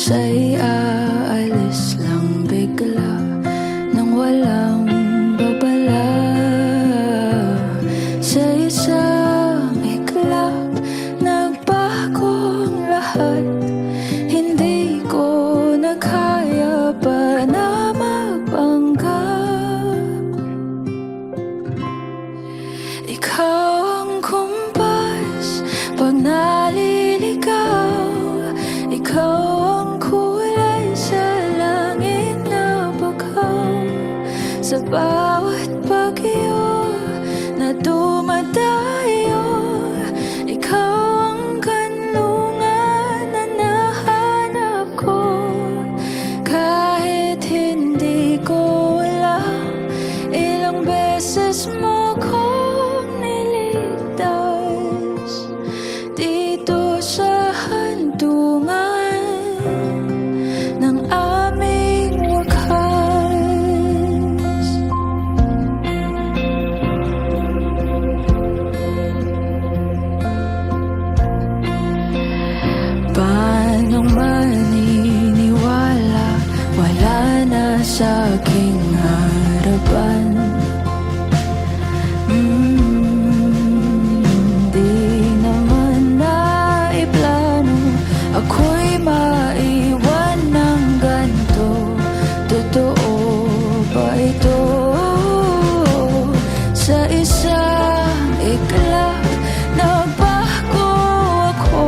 siya'y aalis lang bigla nang walang babala. Sa isang iglap, nagbago ang lahat. Hindi ko na kaya pa na magpanggap. Ikaw ang kumpas pag naliligaw. Ikaw ang kulay sa langit na bughaw. Sa bawat bagyo na dumadayo, ikaw ang kanlungan na nahanap ko. Kahit hindi ko alam, ilang beses mo kong niligtas dito sa handungan ng aming wakas. Paano maniniwala, wala na sa aking harapan. Di naman naiplano ako'y maiwan ng ganito. Totoo ba ito? Sa isang iglap, nagbago ako.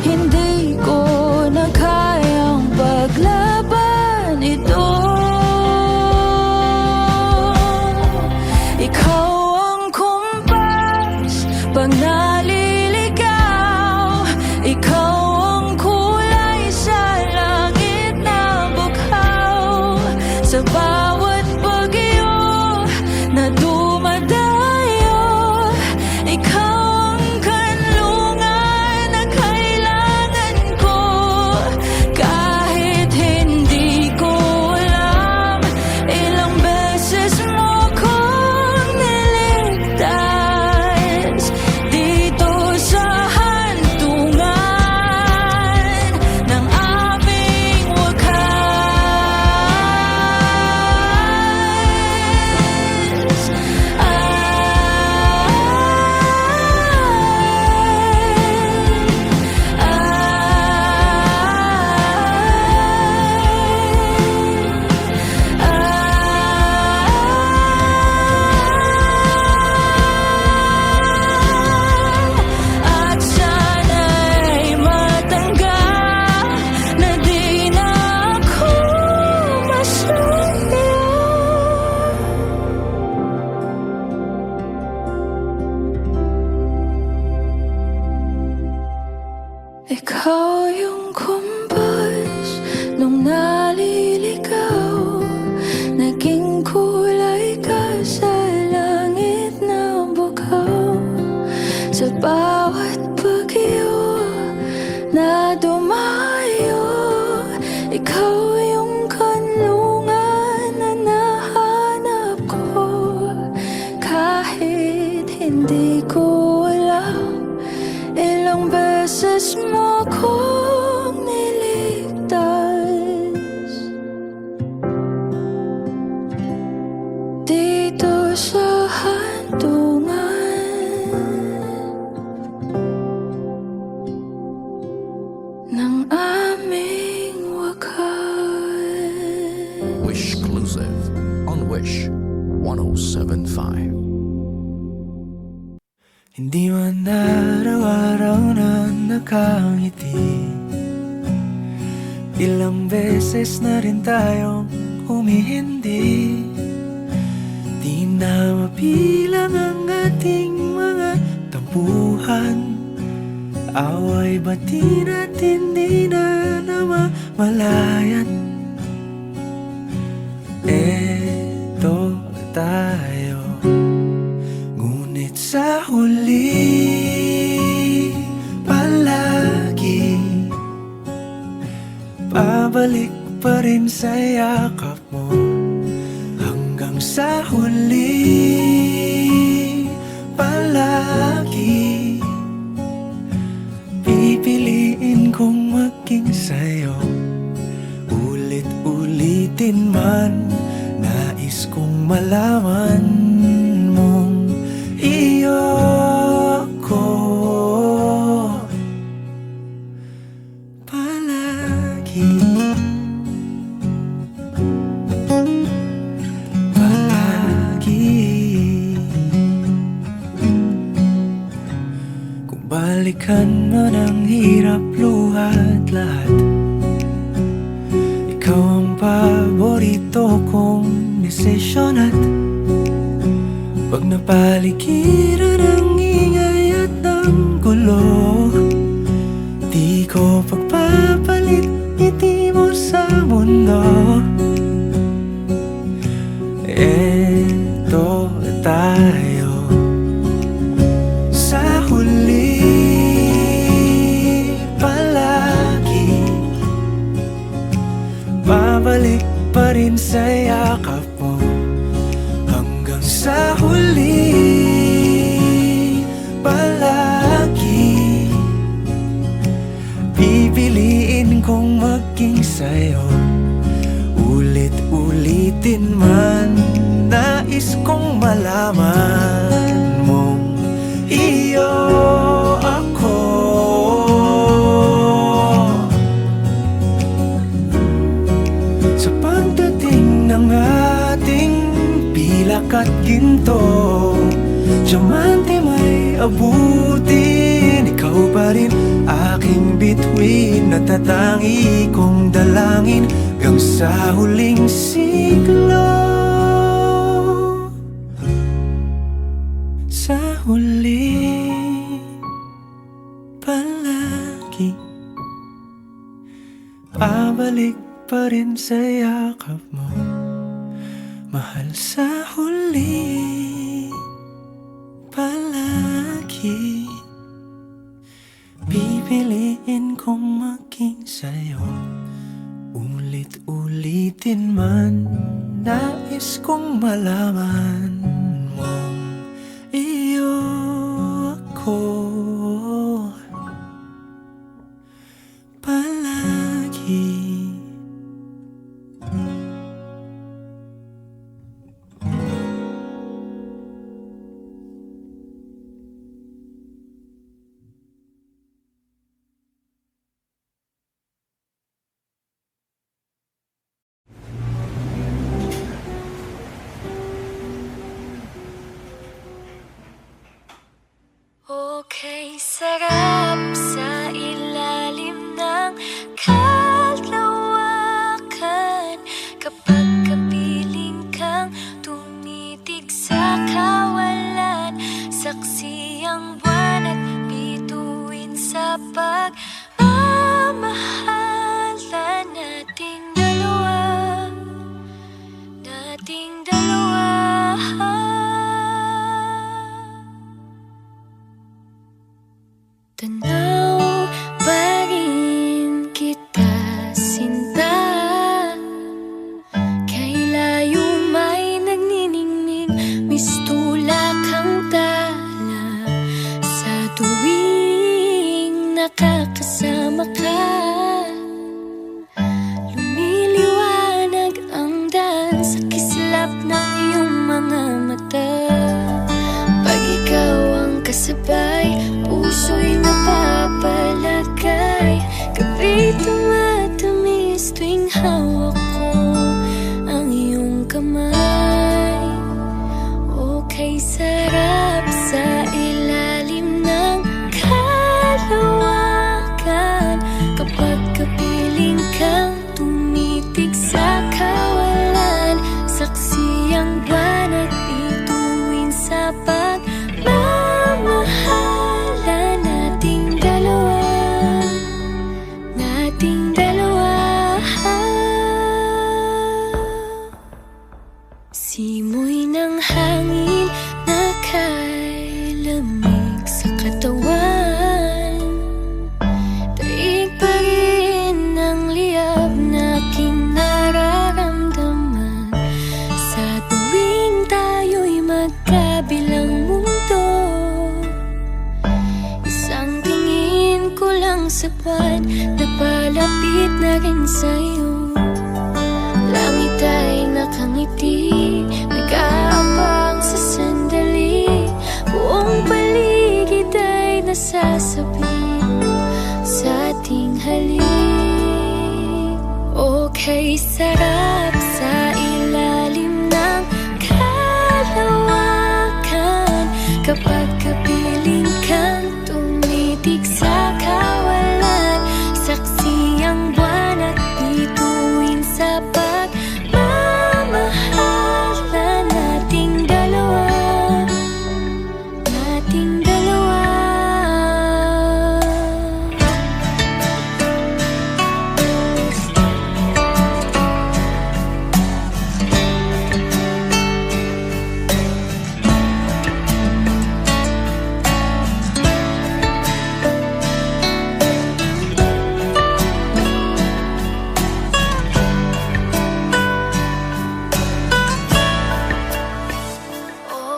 Hindi ko na kayang paglaban ito. Ikaw ang kumpas pag naliligaw. Ikaw ang kulay sa langit na bughaw. Sa bawat bagyo na dumadayo, ikaw ang kanlungan na kailangan ko. Kahit hindi ko alam, ilang beses mo kong niligtas dito sa handungan ng aming wakas. At sana'y matanggap na di na ako masaya. Ikaw yung kumpas nung naliligaw. Naging kulay ka sa langit na bughaw. Sa bawat bagyo na dumayo, ikaw yung kanlungan na nahanap ko. Kahit hindi ko alam, ilang beses mo kong niligtas dito sa handungan ng aming wakas. Wish Exclusive on Wish 107.5. Hindi man araw-araw na nakangiti, ilang beses na rin tayong humihindi. Di na mapilang ang ating mga tampuhan. Away bati na't hindi na namamalayan. Eto tayo, ngunit sa huli palagi pabalik pa rin sa yakap mo. Hanggang sa huli palagi pipiliin kong maging sa'yo. ulitin man, nais kong malaman mong iyo ko palagi. Kung balikan man ang hirap, luha at lahat, ikaw ang paborito kong desisyon. At pag napaligiran ang ingay at ng gulo, di ko pagpapalit ngiti mo sa mundo. Eto tayo sa huli palagi, babalik pa rin sa yakap mo hanggang sa huli palagi. Pipiliin kong maging sa'yo, ulit-ulitin man, nais kong malaman mong iyo ako. Sa pagdating ng ating pilak at ginto, diamante may abutin, ikaw pa rin aking bituin, natatangi kong dalangin hanggang sa huling siglo. Sa huli palagi, babalik pa rin sa yakap mo, mahal. Sa huli palagi, pipiliin kong maging sa'yo, ulit-ulitin man, nais kong malaman mong iyo ako palagi. Okay, sarap sa ilalim ng kalawakan, kapag kapiling kang tumitig sa kawalan, saksi ang buwan at bituin sa pagmamahalan nating dalawa, nating dalawa. Tanaw pa rin kita, sinta, kay layo may nagniningning, mistula kang tala, sa tuwing nakakasama ka, lumiliwanag ang daan sa kislap ng iyong mga mata. Pag ikaw ang kasabay, puso'y napapalagay, gabi tumatamis tuwing hawak ko ang iyong kamay. Okay, sarap sa ilalim ng kalawakan, kapag kapiling kang tumitig sa kawalan, saksi ang buwan at bituin sa pagmamahalan nating dalawa, nating dalawa. Simoy ng hangin na kailamig sa katawan, daig pa rin ang liyab na aking nararamdaman, sa tuwing tayo'y magkabilang mundo. Isang tingin ko lang sa buwan, napalapit na rin sa'yo, langit Kay sarap sa ilalim ng kalawakan kapag kapiling kang tumitig sa kawalan. Saksi ang buwan at bituin sa pagmamahalan nating dalawa, nating dalawa.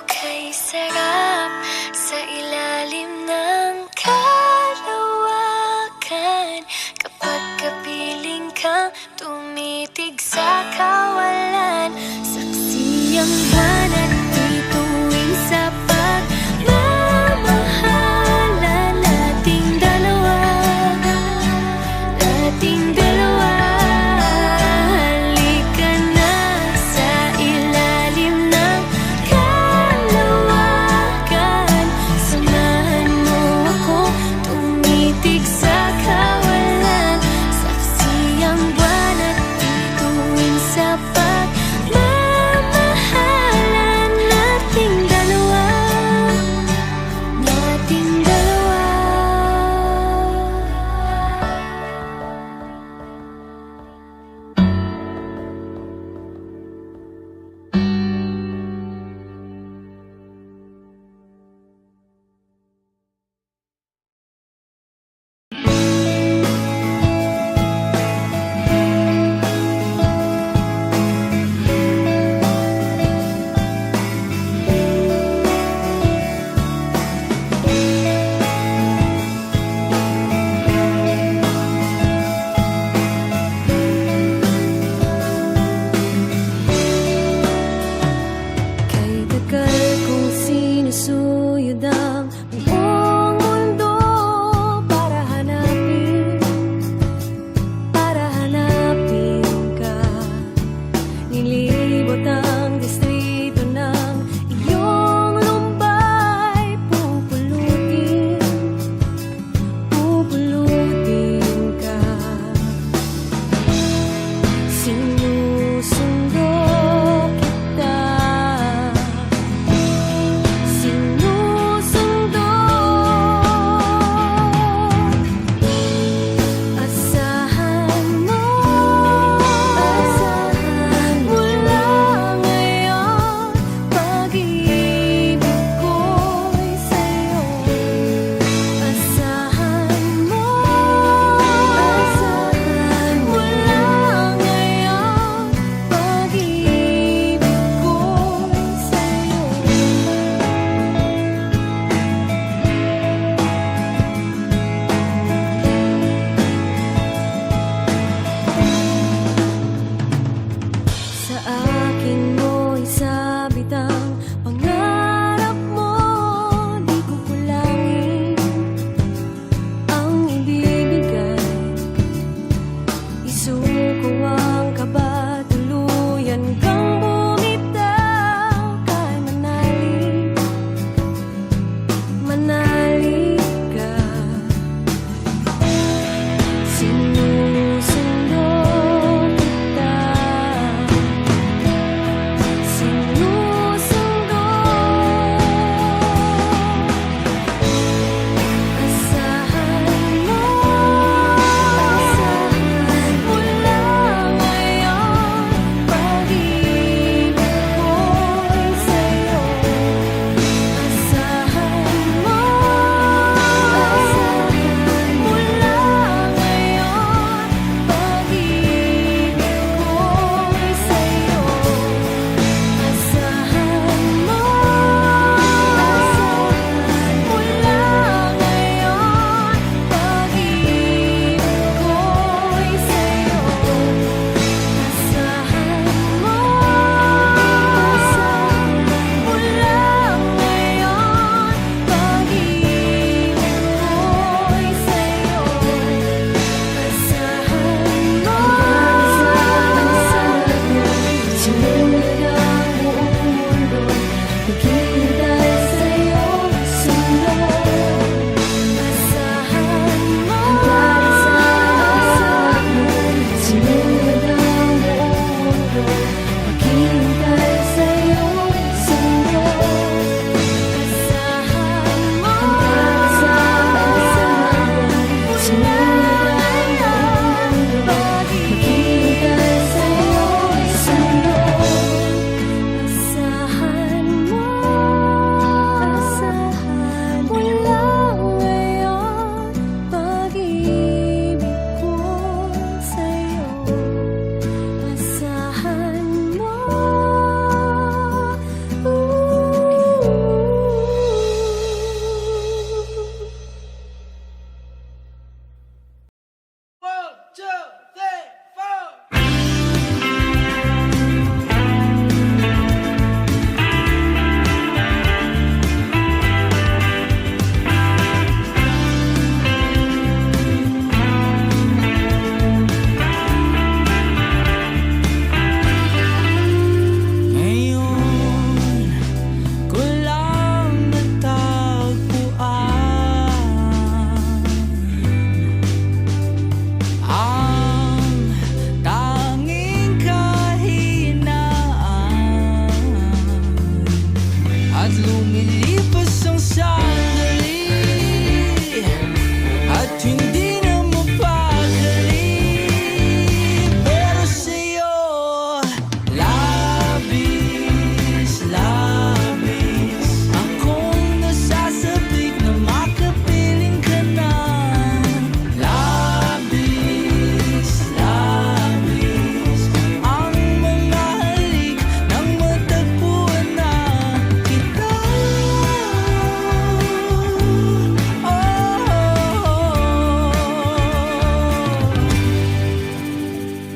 Okay, sarap sa ilalim ng kalawakan kapag kapiling kang tumitig sa kawalan. Saksi ang buwan at bituin sa pagmamahalan nating dalawa, nating dalawa. Halika na sa ilalim ng kalawakan, samahan mo ako tumitig sa kawalan. Saksi ang buwan at bituin sa pagmamahalan nating dalawa, nating dalawa. Kay tagal kong sinusuyod ang buong mundo para hanapin ka. Nilibot ang distrito ng iyong lumbay. Pupulutin ka. Sinusundo kita, sinusundo. Asahan mo, mula ngayon pag-ibig ko'y sa'yo. Asahan mo, mula ngayon pag-ibig ko'y sa'yo. Sa akin mo isabit ang pangarap mo, di ko kulangin ang ibibigay. Isuko ang kaba, tuluyan kang bumitaw. Kay manalig ka. Sinusundo kita, sinusundo. Asahan mo, mula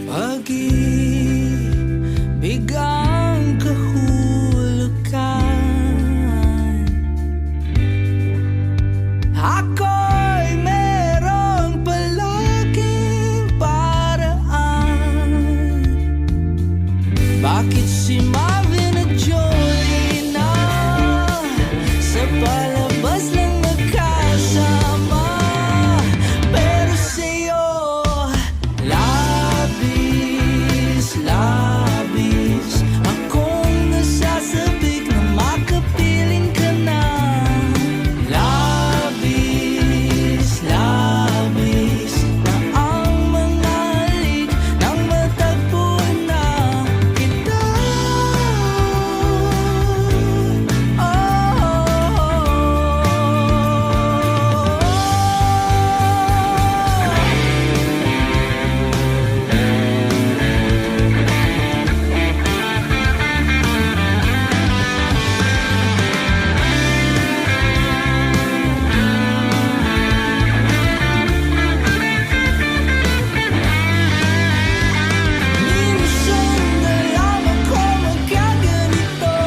Pag-ibig ang kahulugan. Ako'y merong palaging paraan. Bakit si Marvin at Jolie na sa palabas lang magkasama, pero sa'yo labis, labis akong nasasabik na makapiling ka na. Labis, labis na ang mga halik nang matagpuan na kita. Minsan nalaman ko magkaganito,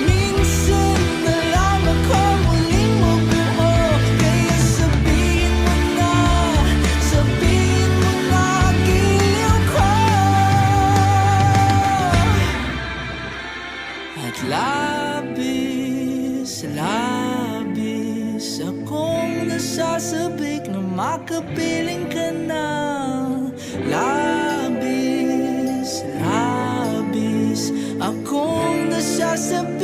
minsan nalaman ko muling mabuo. Kaya sabihin mo na giliw ko. At labis, labis akong nasasabik na makapiling ka na. Labis, labis akong nasasabik.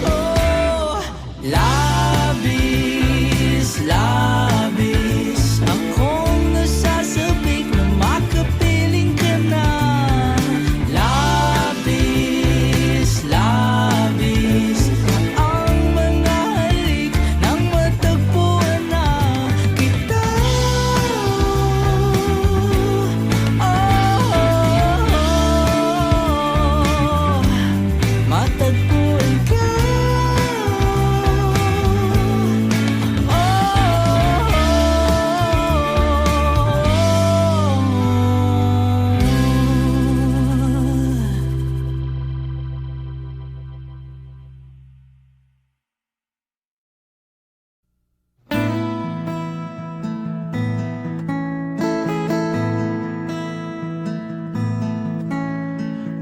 Oh, labis, labis akong nasasabik na makapiling ka na. Labis, labis ang mga halik nang matagpuan na kita. Matagpuan ka.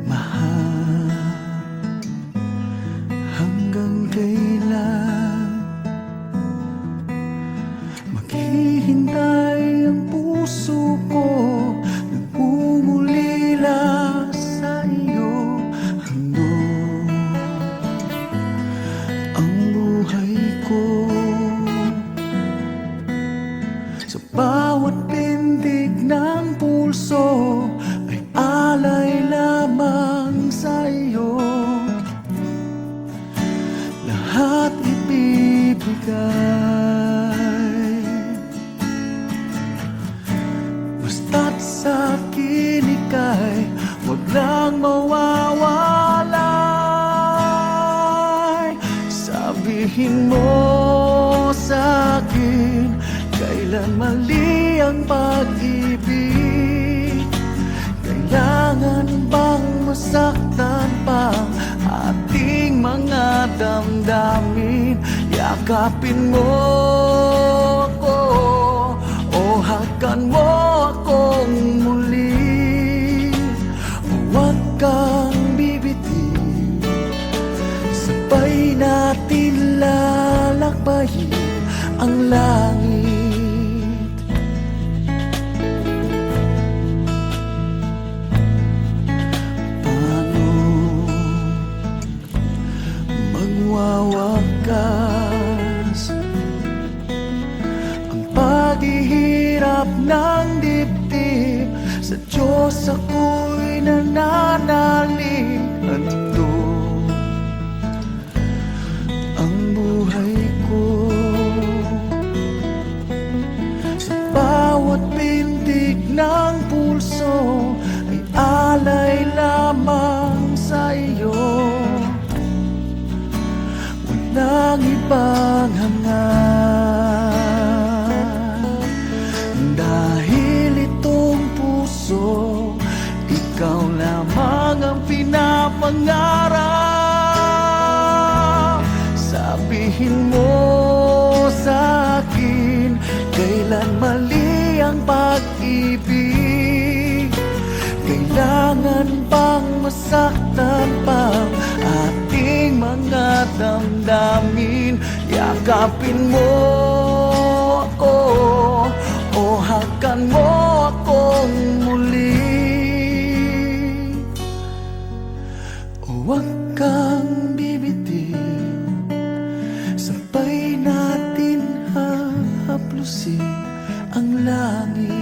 Mahal, hanggang kailan maghihintay ang puso ko, nagmumulila sa iyo. Handog ang buhay ko sa bawat pintig ng pulso ay alay lamang sa iyo. Lahat ibibigay, basta't sa akin ika'y huwag lang mawawalay. Sabihin mo sa akin kailan mali ang pag-ibig. Kailangan bang masaktan pa ating mga damdamin? Yakapin mo ako o hakan mo akong muli. Huwag kang bibitiw, sabay natin lalakbayin ang langit. Paano magwawakas ang paghihirap ng dibdib? Sa Diyos ako'y nananalig. Handog ang buhay ko sa bawat pintig ng pulso ay alay lamang sa iyo. Walang ibang hangat dahil itong puso pag-ibig? Kailangan bang masaktan pang ating mga damdamin? Yakapin mo ako o hakan mo akong muli. Huwag kang bibitin, sabay natin hahaplusin ang langit.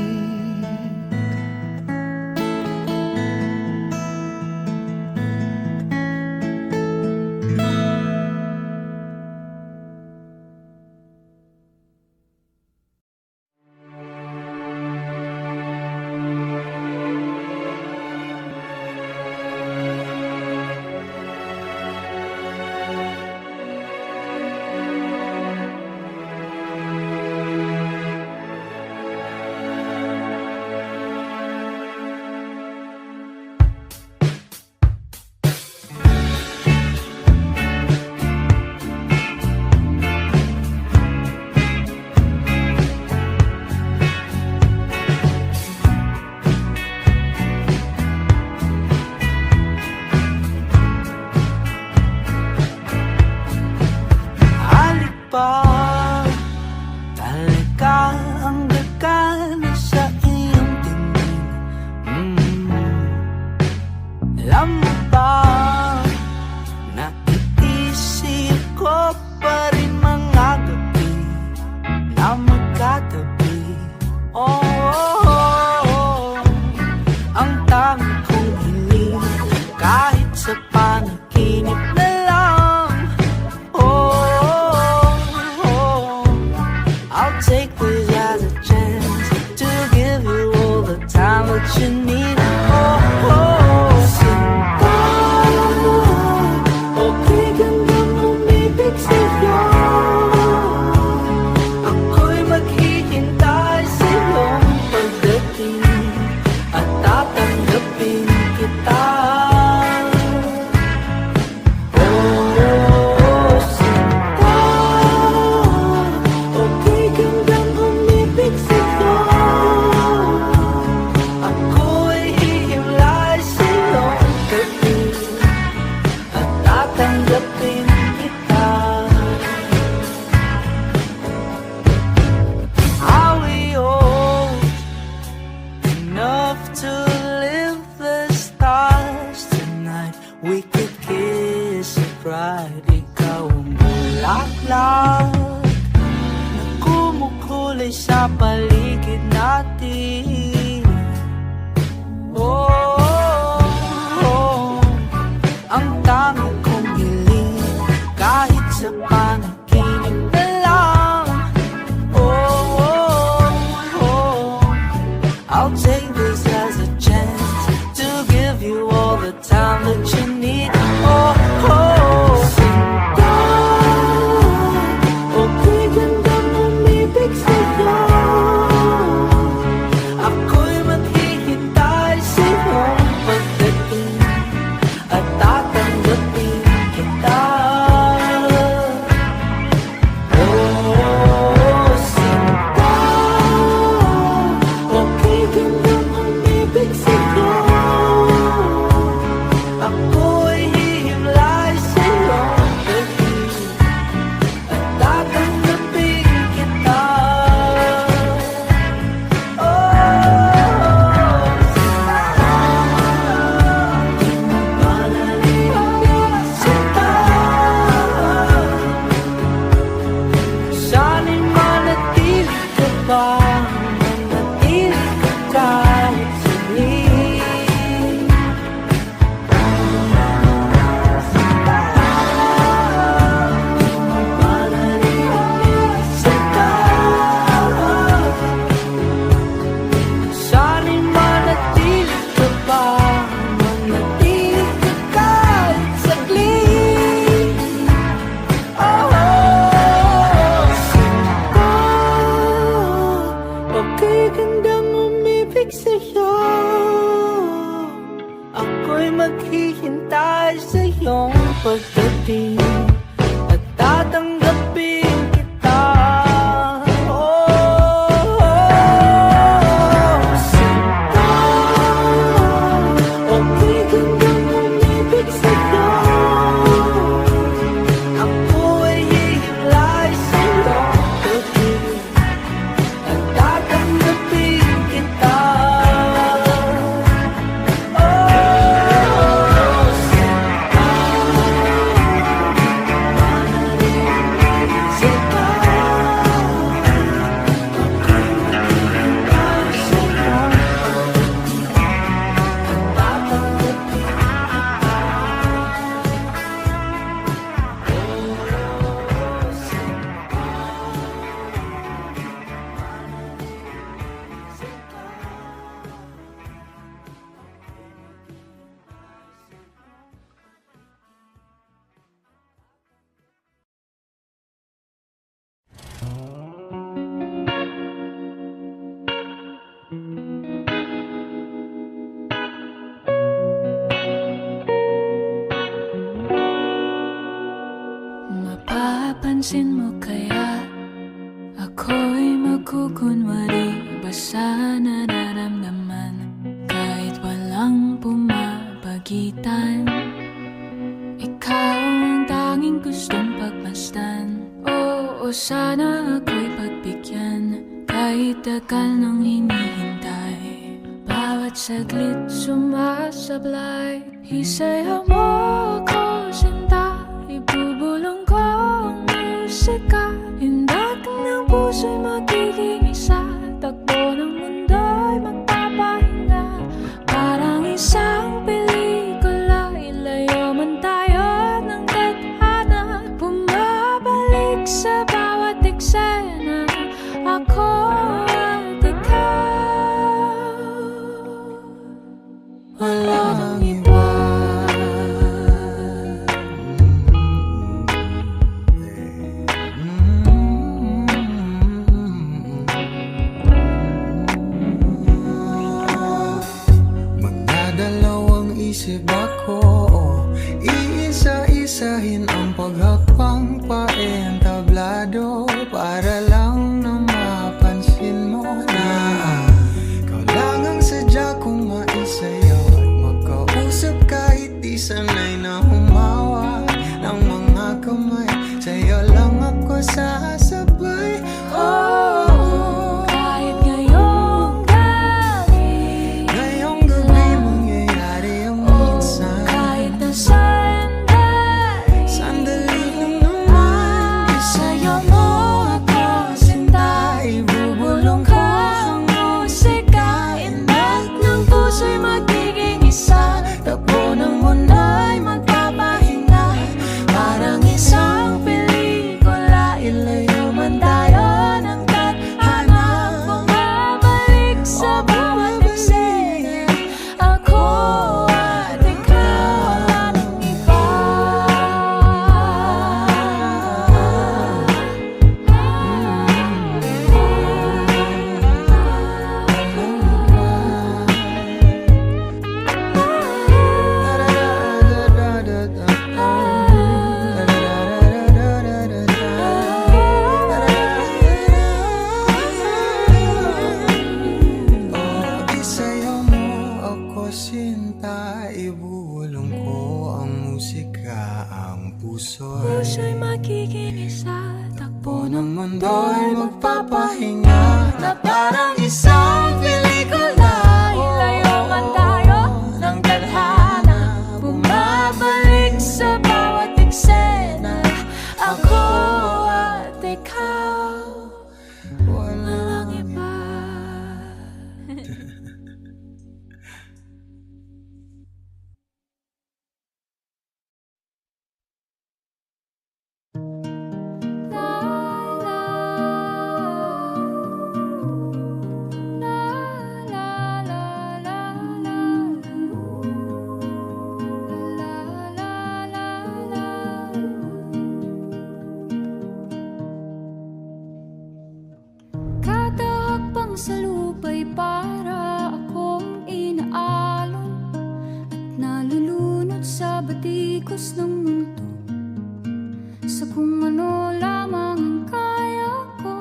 Talaga ang gagana sa iyong tingin. Alam mo ba, naiisip ko pa rin mga gabi na magkatabi. Ang tangi kong hiling kahit sa panaginip na lang. I'll take this as a chance to give you all the time that you need. Sinta, okay gandang umibig sa'yo. Ako'y maghihintay sa iyong pagdating at tatanggapin kita. We could kiss it right. Ikaw ang bulaklak na kumukulay sa paligid natin. Ang tangi kong hiling kahit sa panaginip na lang. I'll take this as a chance to give you all the time that you need. Sinta, okay gandang umibig sa'yo. Ako'y maghihintay sa iyong pagdating at tatanggapin kita. Sinta, okay gandang umibig sa'yo. Ako'y hihimlay sa iyong dating at tatanggapin kita. Sinta, sana'y manatili ka ba? Manatili ka kahit saglit. Sana'y manatili ka ba? Manatili ka kahit saglit. Sinta, okay gandang umibig sa'yo. Ako'y maghihintay sa iyong pagdating at tatanggapin kita. Sinta, Papansin mo kaya ako'y magkukunwari ba sa nararamdaman kahit walang pumapagitan? Ikaw ang tanging gustong pagmasdan. Oo, sana ako'y pagbigyan kahit tagal nang hinihintay. Bawat saglit sumasablay. Isayaw mo ako, sinta. Ibubulong ko ang musika. Hindak ng puso'y magiging isa. Takbo ng mundo'y magpapahinga. Parang isang pelikula. Ilayo man tayo ng tadhana. Bumabalik sa bawat eksena. Ako at ikaw, walang iba. Magdadalawang isip ako, iisa-isahin ang paghakbang paentablado para lang na mapansin mo na ikaw lang ang sadya kong maisayaw at makausap kahit di sanay na humawak ng mga kamay. Sa'yo lang ako sasabay. Oh, Kahit ngayong gabi, ngayong gabi mangyayari ang minsan. kahit na sandali, Sandali lang naman. isayaw mo ako, sinta. Ibubulong ko ang musika. Inat ng puso'y magiging isa. Takbo ng mundo'y magpapahinga. Parang isang pelikula. Ilayo man tayo ng tadhana. Bumabalik sa bawat eksena. Ako at ikaw, walang iba. Isayaw mo ako, sinta. Ibulong ko ang musika. Ang Puso'y magiging isa. Takbo ng ng mundo'y magpapahinga na parang isang pelikula. ilayo man tayo ng tadhana. Bumabalik sa bawat eksena. Ako at ikaw, walang iba. Kada hakbang sa lupa'y para akong inaalon at nalulunod sa batikos ng mundo, sa kung ano lamang ang kaya ko.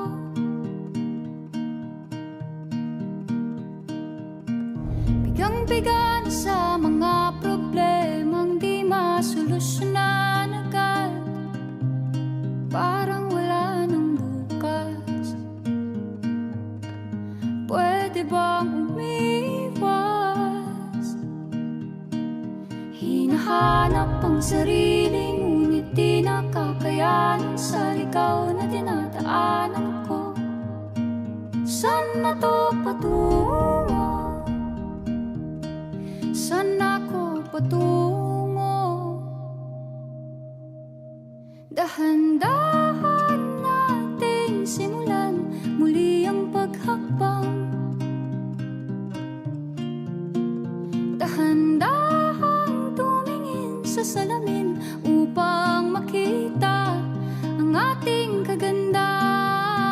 Bigang-biga na sa mga problemang di masolusyonan agad. Parang wala nang bukas. Pwede bang umiwas? Hinahanap ang sarili, ngunit di nakakayanan sa ligaw na dinadaanan ko. Saan na to patungo? Saan ako patungo? Dahan-dahan nating simulan muli ang paghakbang. Dahan-dahan tumingin sa salamin upang makita ang ating kagandahan.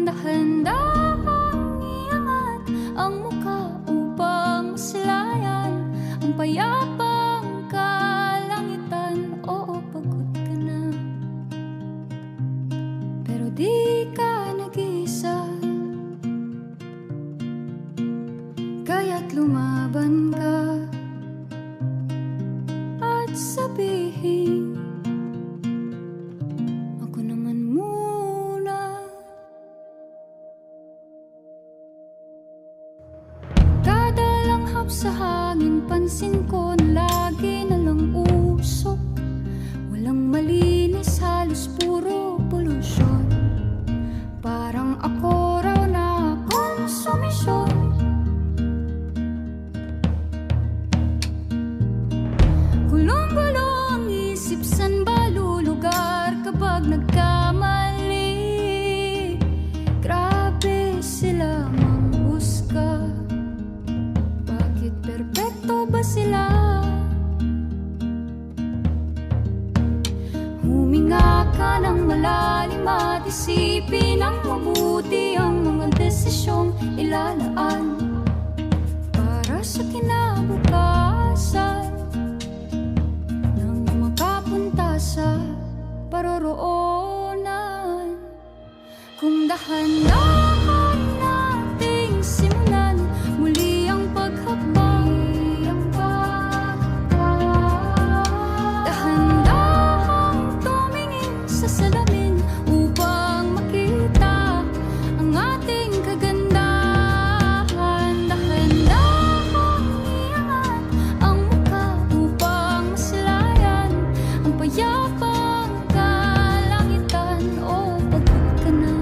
Dahan-dahan iangat ang mukha upang masilayan ang payapang kalangitan. Oo, pagod ka na. Kaya't lumaban ka at sabihin, ako naman muna. Kada langhap sa hangin, pansin ko na lagi na lang usok. Walang malinis, halos puro polusyon. Parang ako raw na konsumisyon. Gulong-gulo ang isip, san ba lulugar kapag nagkamali? Grabe sila manghusga. Bakit perpekto ba sila? Huminga ka ng malalim at isipin ng mabuti ang mga desisyong ilalaan para sa kinabukasan, nang makapunta sa paroroonan. Kung dahan-dahan nating simulan muli ang paghakbang, dahan-dahang tumingin sa salamin upang makita ang ating kagandahan. Dahan-dahang iangat ang mukha upang masilayan ang payapang kalangitan. O pagod ka na,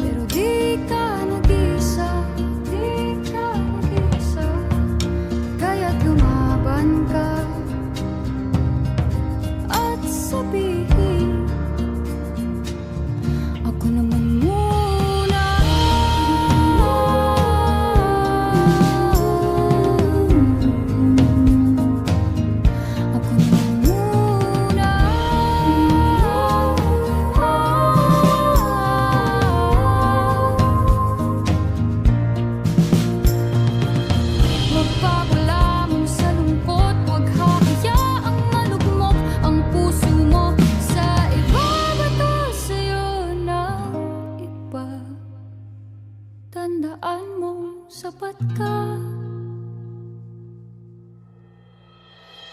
pero di ka nag-isa, di ka nag-isa. Kaya't lumaban ka at sabihin, ako naman muna. Ako naman muna. Magpapalamon sa lungkot, huwag hahayaang malugmok ang puso mo sa iba. Bato sa'yo ng iba. Tandaan mong sapat ka.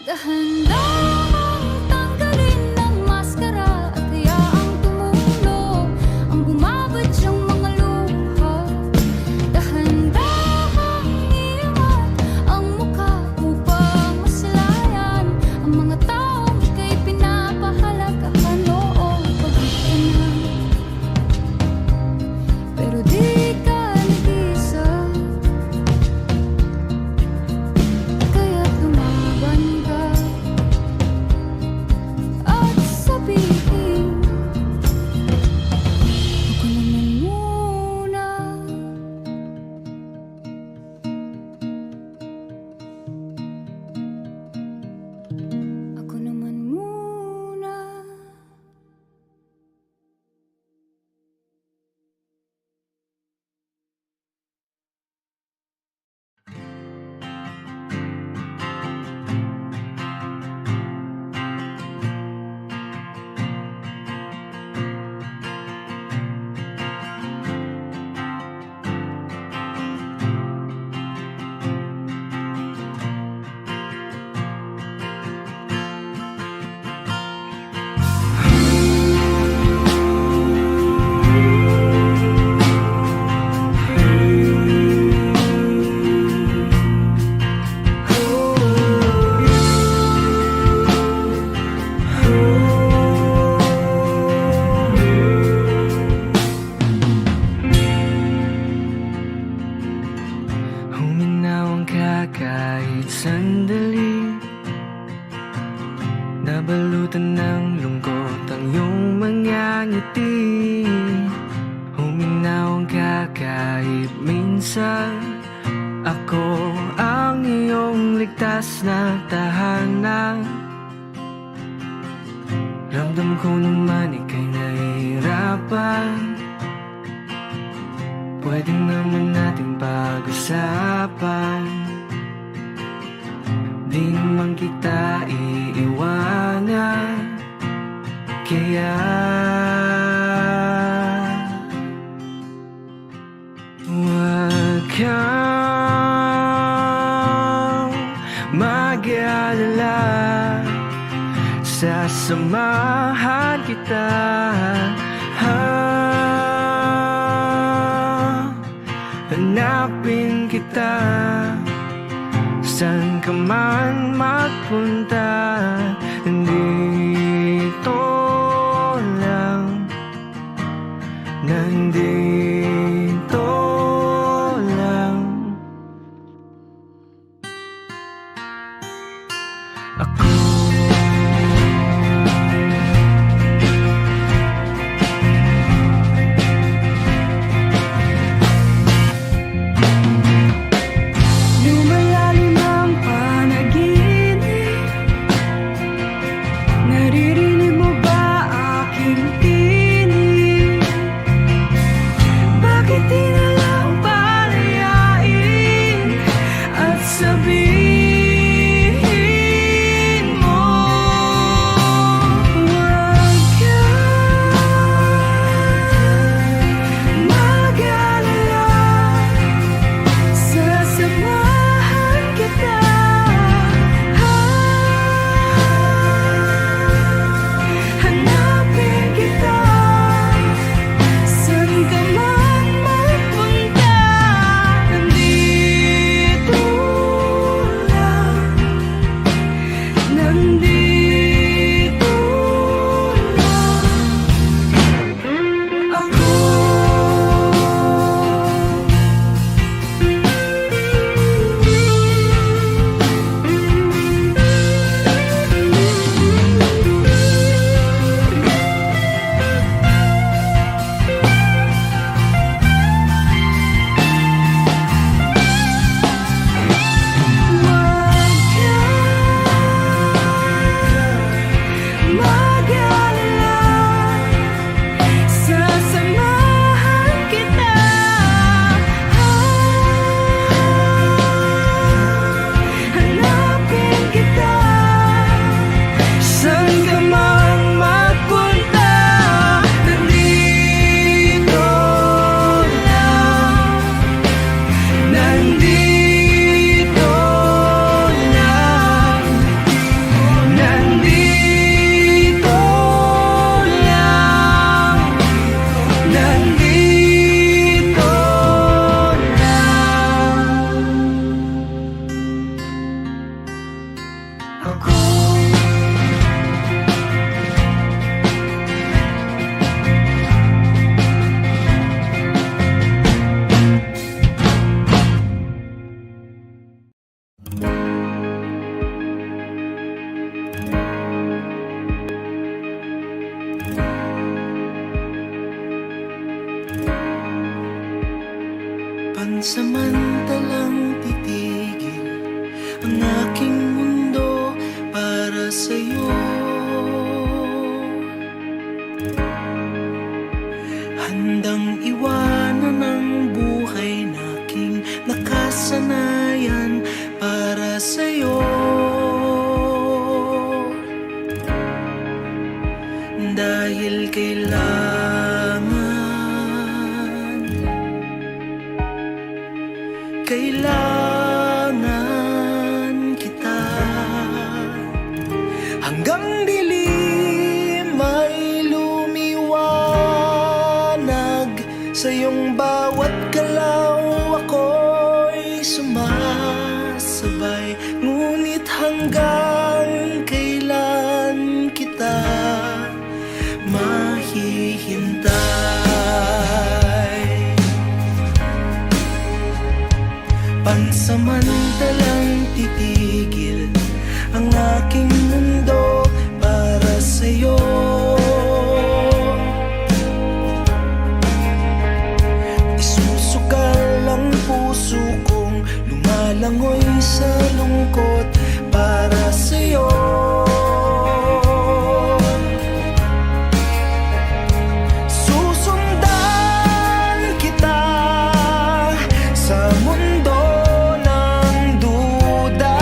Dahan-dahang tanggalin ng maskara at hayaang tumulo ang bumabadyang mga luha. Dahan-dahang iangat ang mukha upang masilayan ang mga taong ika'y pinapahalagahan. Oo, pagod ka na, pero di ka nag-isa. Kaya't lumaban ka at sabihin, ako naman muna. Ako naman muna. Huminawang ka kahit sandali, nabalutan ng lungkot ang iyong mga ngiti. Huminawang ka kahit minsan, ako ang iyong ligtas na tahanan. Ramdam ko naman ika'y nahihirapan, pwede naman nating pag-usapan. Di naman kita iiwanan, kaya huwag ka sasamahan kita. Hanapin kita saan ka man magpunta. Nandito lang, nandito lang ako. Lumalalim ang panaginip. Naririnig mo ba aking tinig? Bakit di na lang palayain at sabihin mo huwag ka mag-alala, sasamahan kita. Hanapin kita saan ka man magpunta. Nandito lang, nandito lang ako. Huwag ka mag-alala, sasamahan kita. Hanapin kita saan ka man magpunta. Nandito lang, nandito lang, nandito lang, nandito lang ako. Pansamantalang titigil ang aking mundo para sa'yo. Handang iwanan ang buhay na aking nakasanayan para sa'yo. Dahil kailangan kita. Hanggang dilim ay lumiwanag, sa iyong bawat galaw ako'y sumasabay. Ngunit hanggang kailan kita mahihintay? Pansamantalang titigil ang aking mundo para sa'yo. Isusugal ang puso kong lumalangoy sa lungkot para sa'yo. Susundan kita sa mundo ng duda,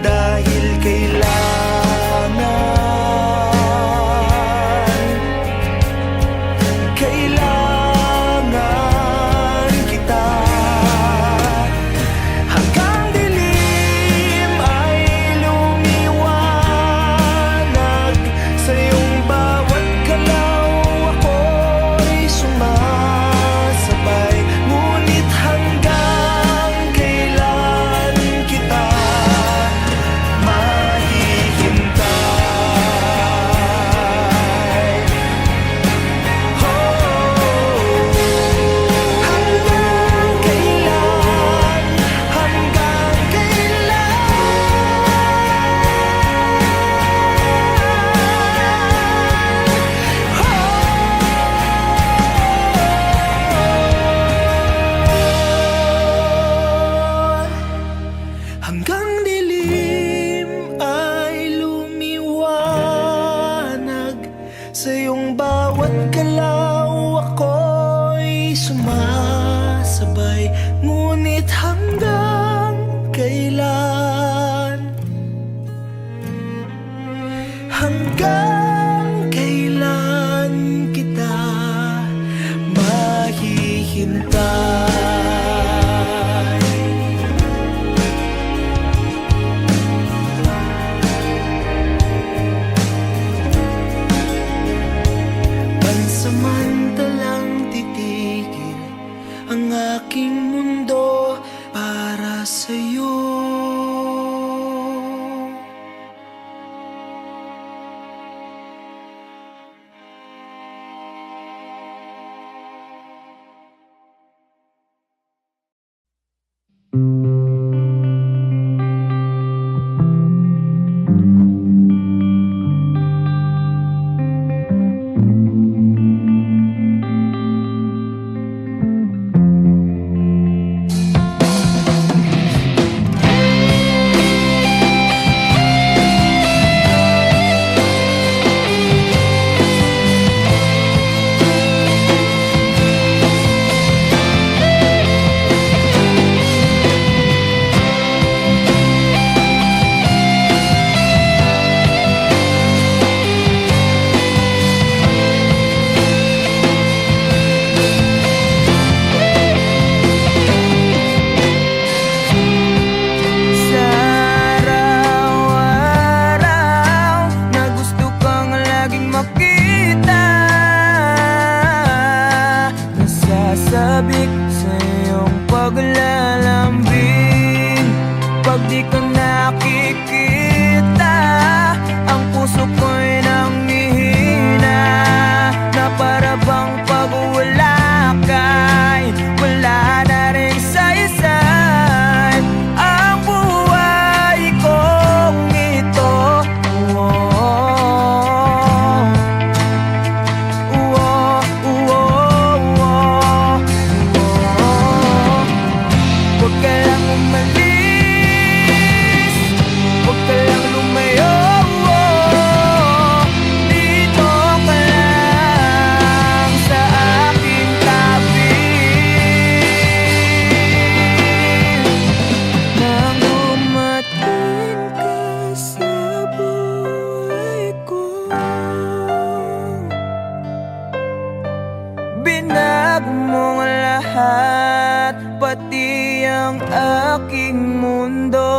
dahil kailangan kita. Hanggang naghihintay. Pansamantalang titigil ang aking mundo para sa'yo. Sabik sa iyong paglalambing. Pag di ka nakikita, ang puso ko'y nanghihina, na para bang pag wala ka'y wala na rin saysay ang buhay kong ito. Huwag ka lang umalis, huwag ka lang lumayo. Dito ka lang sa aking tabi. Nang dumating ka sa buhay ko, binago mo ang lahat, pati ang aking mundo.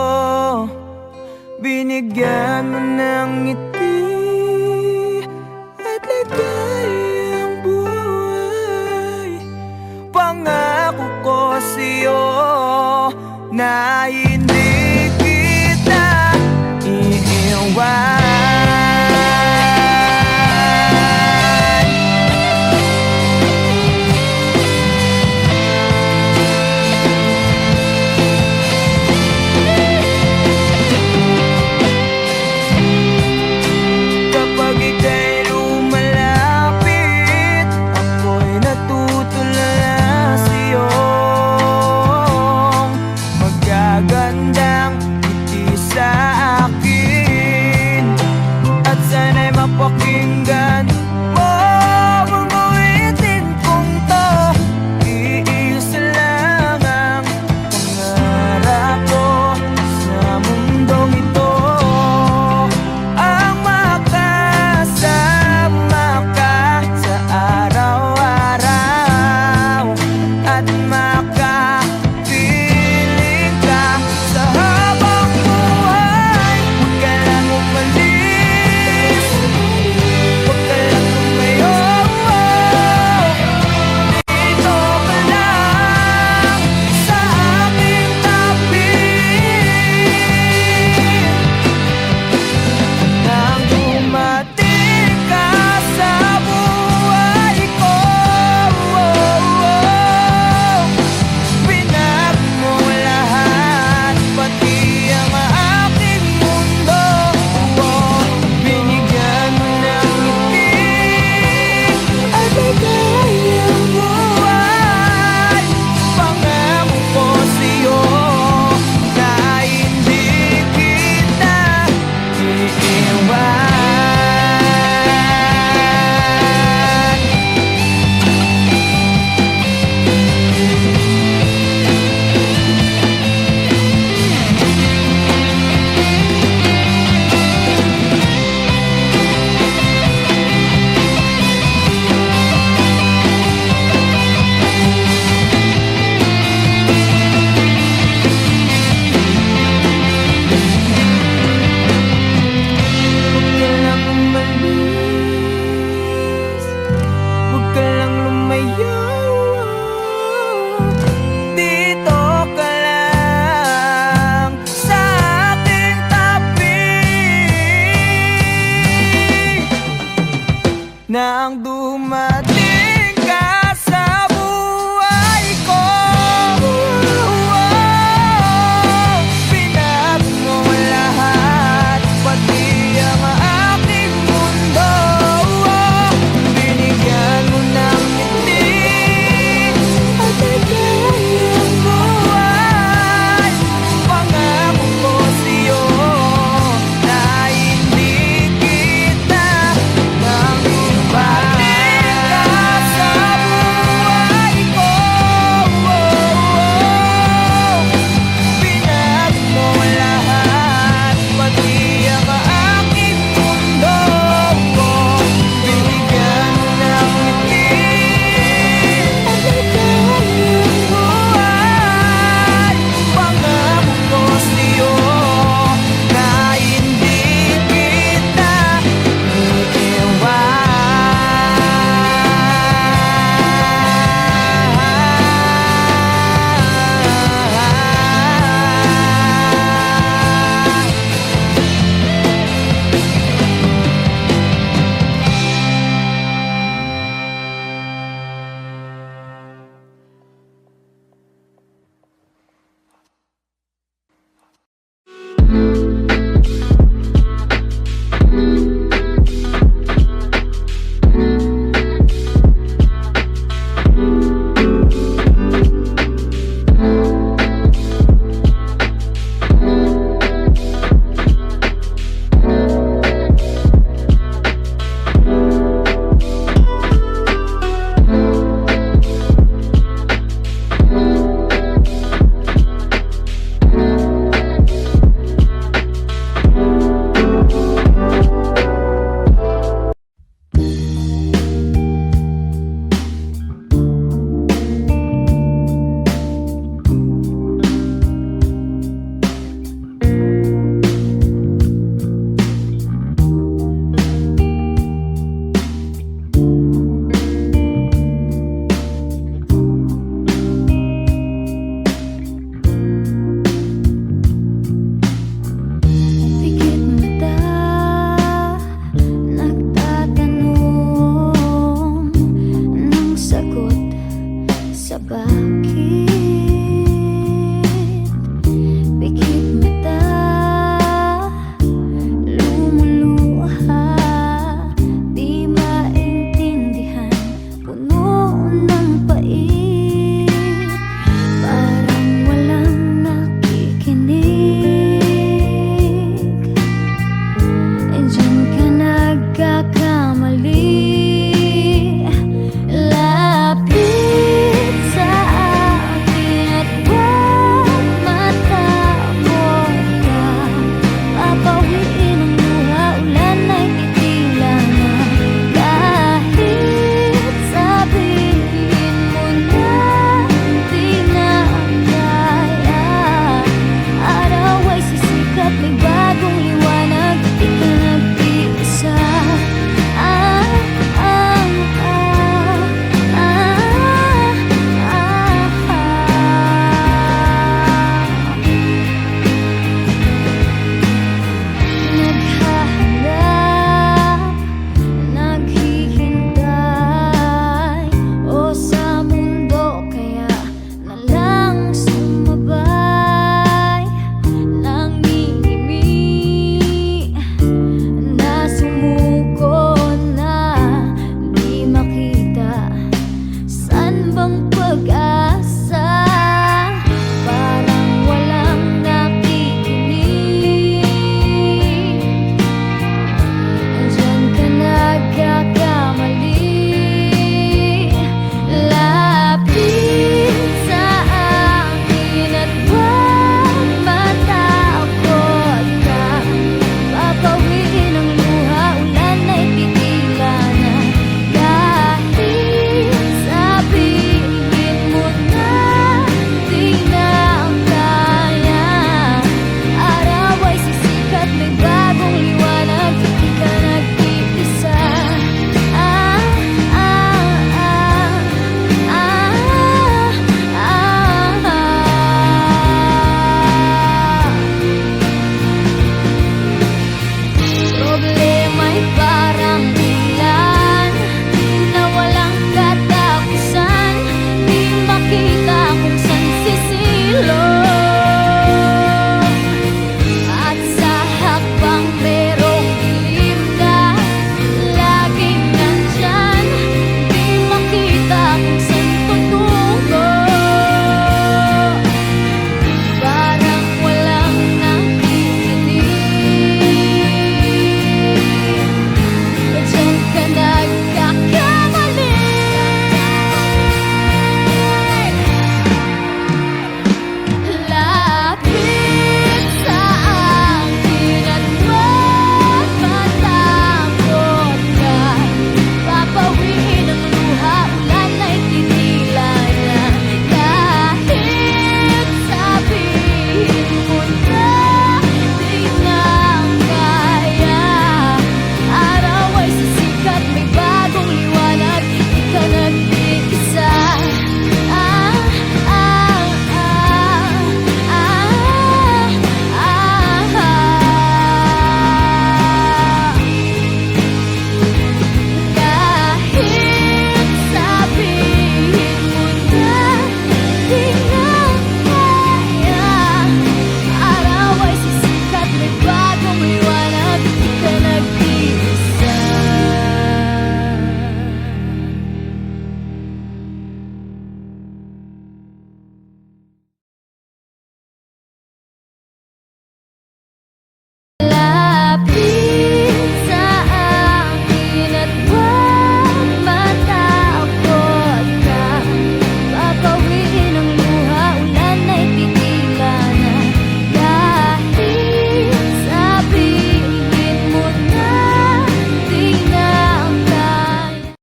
Binigyan mo ng ngiti at ligayang buhay. Pangako ko sa'yo na hindi kita iiwan. Kapag ika'y lumalapit, ako'y natutulala sa'yo. Magagandang ngiti sa akin. Bakit